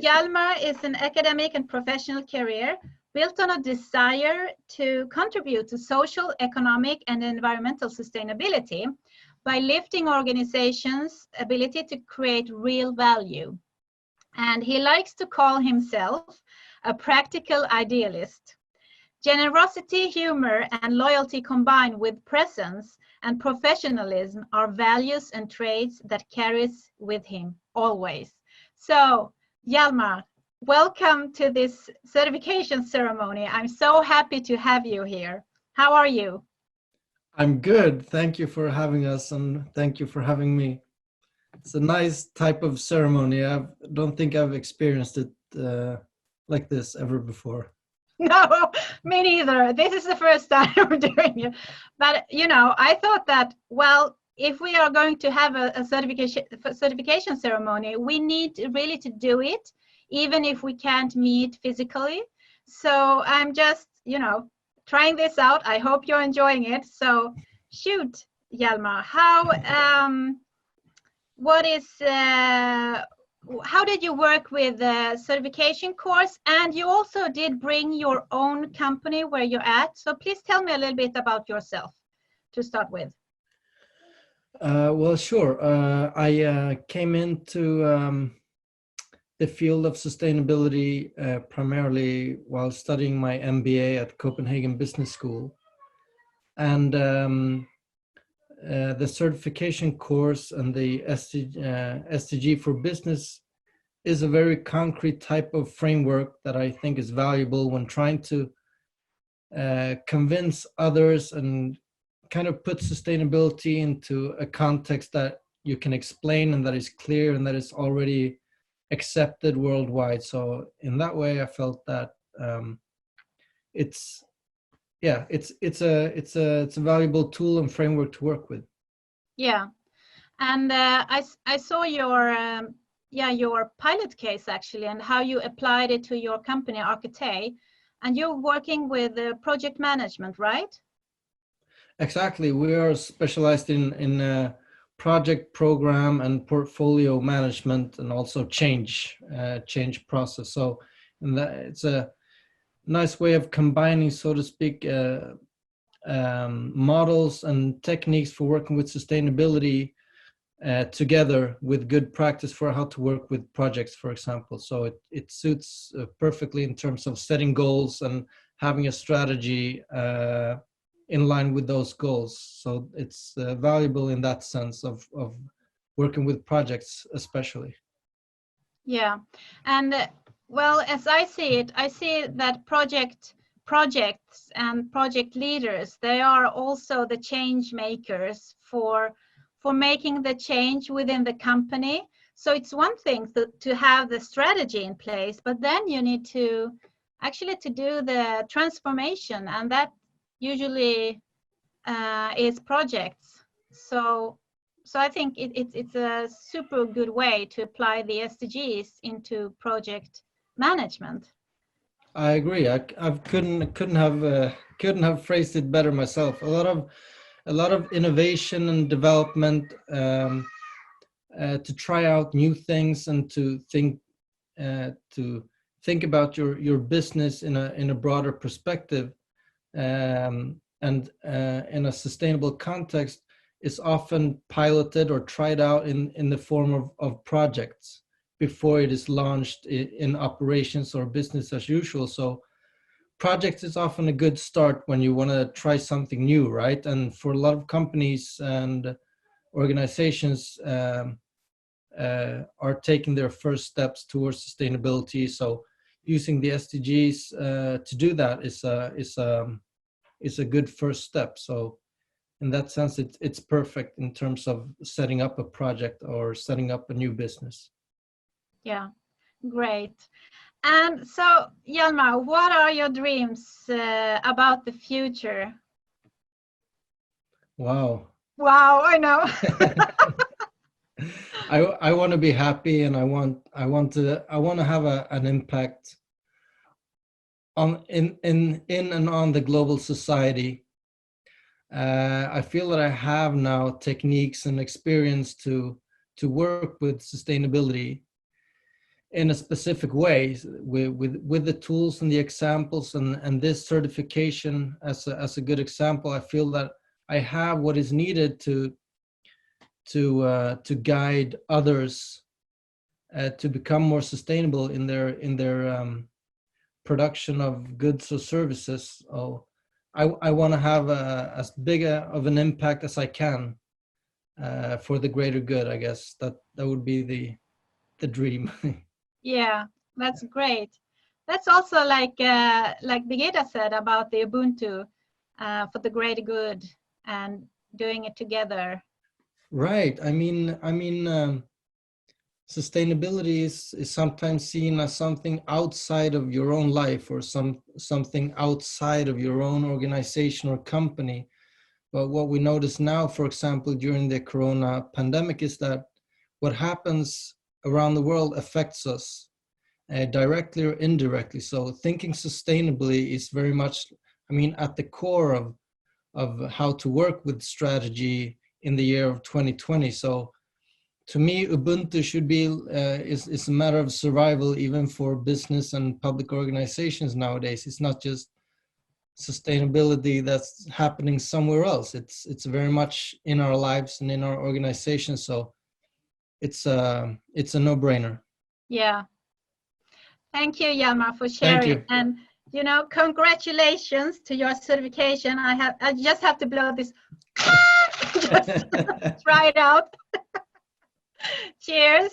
Hjalmar is an academic and professional career built on a desire to contribute to social, economic, and environmental sustainability by lifting organizations' ability to create real value. And he likes to call himself a practical idealist. Generosity, humor, and loyalty combined with presence and professionalism are values and traits that carries with him always. So, Hjalmar, welcome to this certification ceremony. I'm so happy to have you here. How are you? I'm good. Thank you for having us, and thank you for having me. It's a nice type of ceremony. I don't think I've experienced it like this ever before. No, me neither. This is the first time we're doing it. But, you know, I thought that, well, if we are going to have a certification ceremony, we need really to do it, even if we can't meet physically. So I'm just, you know, trying this out. I hope you're enjoying it. So shoot, Hjalmar, how did you work with the certification course? And you also did bring your own company where you're at. So please tell me a little bit about yourself to start with. Well, sure. I came into the field of sustainability primarily while studying my MBA at Copenhagen Business School. And the certification course and the SDG for business is a very concrete type of framework that I think is valuable when trying to convince others and kind of put sustainability into a context that you can explain and that is clear and that is already accepted worldwide. So in that way, I felt that it's a valuable tool and framework to work with. Yeah, and I saw your pilot case actually, and how you applied it to your company Arkatay, and you're working with project management, right? Exactly. We are specialized in project, program, and portfolio management, and also change process. So, it's a nice way of combining, so to speak, models and techniques for working with sustainability together with good practice for how to work with projects, for example. So it suits perfectly in terms of setting goals and having a strategy in line with those goals. So it's valuable in that sense of working with projects especially. Yeah, and well, as I see it, I see that projects and project leaders, they are also the change makers for making the change within the company. So it's one thing to have the strategy in place, but then you need to actually to do the transformation, and that usually is projects. So I think it's a super good way to apply the SDGs into project management. I agree. I couldn't have phrased it better myself. A lot of innovation and development to try out new things and to think about your business in a broader perspective and in a sustainable context is often piloted or tried out in the form of projects before it is launched in operations or business as usual. So projects is often a good start when you want to try something new, right? And for a lot of companies and organizations are taking their first steps towards sustainability. So using the SDGs to do that is a good first step. So in that sense, it's perfect in terms of setting up a project or setting up a new business. Yeah, great. And so, Hjalmar, what are your dreams about the future? Wow. Wow, I know. I want to be happy, and I want to have an impact on in and on the global society. I feel that I have now techniques and experience to work with sustainability. in a specific way with the tools and the examples and this certification as a good example. I feel that I have what is needed to guide others to become more sustainable in their production of goods or services. So I want to have as big of an impact as I can for the greater good. I guess that would be the dream. Yeah, that's great. That's also like Birgitta said about the Ubuntu for the greater good and doing it together. Right. I mean, sustainability is sometimes seen as something outside of your own life or something outside of your own organization or company. But what we notice now, for example, during the corona pandemic, is that what happens around the world affects us directly or indirectly. So thinking sustainably is very much, I mean, at the core of how to work with strategy in the year of 2020. So to me, Ubuntu should be is a matter of survival even for business and public organizations nowadays. It's not just sustainability that's happening somewhere else. It's very much in our lives and in our organizations. So it's a no-brainer. Yeah. Thank you, Hjalmar, for Thank sharing. you. And congratulations to your certification. I just have to blow this. Just try it out. Cheers.